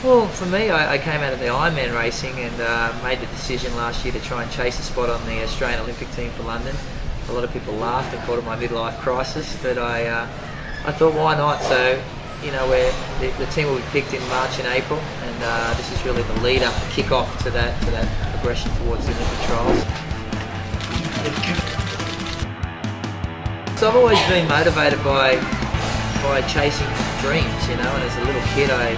Well, for me, I came out of the Ironman racing and made the decision last year to try and chase a spot on the Australian Olympic team for London. A lot of people laughed and called it my midlife crisis, but I thought, why not? So, you know, the team will be picked in March and April, and this is really the lead up, the kick off to that progression towards the Olympic trials. So I've always been motivated by chasing dreams, you know. And as a little kid, the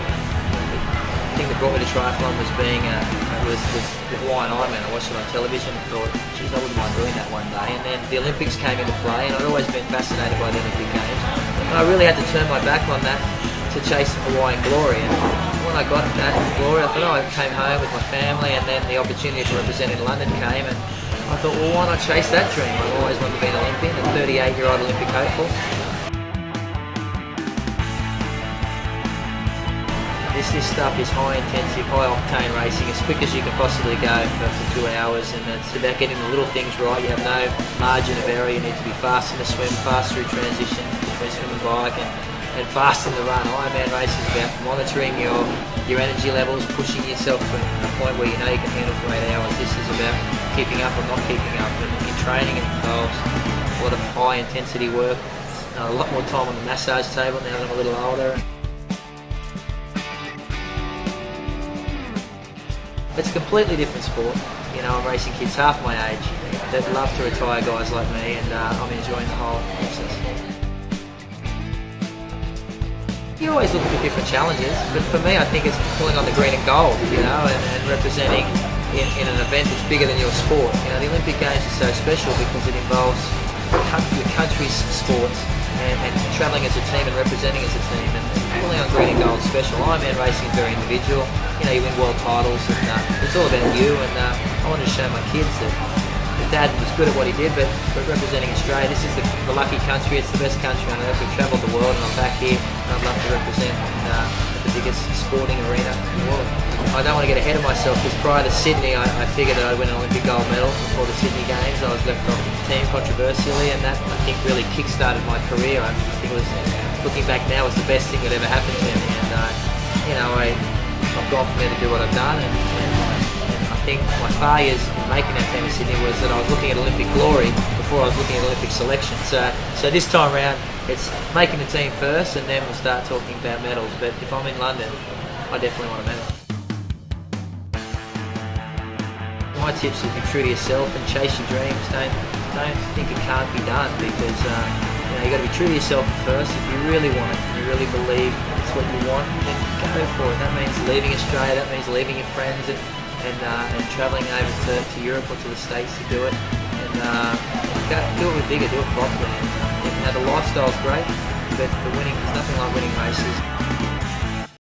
thing that brought me to triathlon was the Hawaiian Ironman. I watched it on television and thought, geez, I wouldn't mind doing that one day. And then the Olympics came into play, and I'd always been fascinated by the Olympic Games. And I really had to turn my back on that to chase Hawaiian glory. And when I got that glory, I thought, I came home with my family, and then the opportunity to represent in London came, and I thought, well, why not chase that dream? I've always wanted to be an Olympian, a 38-year-old Olympic hopeful. This stuff is high intensity, high octane racing, as quick as you can possibly go for 2 hours, and it's about getting the little things right. You have no margin of error. You need to be fast in the swim, fast through transition between swim and bike, and fast in the run. Ironman racing is about monitoring your energy levels, pushing yourself to a point where you know you can handle for 8 hours. This is about keeping up or not keeping up, and in training it involves a lot of high intensity work, a lot more time on the massage table now that I'm a little older. It's a completely different sport. You know, I'm racing kids half my age that love to retire guys like me, and I'm enjoying the whole process. You always look for different challenges, but for me I think it's pulling on the green and gold, you know, and representing in an event that's bigger than your sport. You know, the Olympic Games are so special because it involves your country's sports and travelling as a team and representing as a team, and pulling on green and gold special. Ironman racing is very individual. You know, you win world titles, and it's all about you. And I wanted to show my kids that Dad was good at what he did, but representing Australia, this is the lucky country. It's the best country on earth. We've travelled the world, and I'm back here, and I'd love to represent the biggest sporting arena in the world. I don't want to get ahead of myself, because prior to Sydney, I figured that I'd win an Olympic gold medal before the Sydney Games. I was left off the team controversially, and that, I think, really kick-started my career. I think it was, looking back now, was the best thing that ever happened to me. And you know, I've gone from there to do what I've done, and I think my failures in making that team in Sydney was that I was looking at Olympic glory before I was looking at Olympic selection. So this time around, it's making the team first, and then we'll start talking about medals. But if I'm in London, I definitely want a medal. My tips is be true to yourself and chase your dreams. Don't think it can't be done, because you know, you got to be true to yourself first. If you really want it, you really believe it's what you want, then go for it. That means leaving Australia. That means leaving your friends and travelling over to Europe or to the States to do it. And do it with vigour. Do it properly. And, you know, the lifestyle's great, but there's nothing like winning races.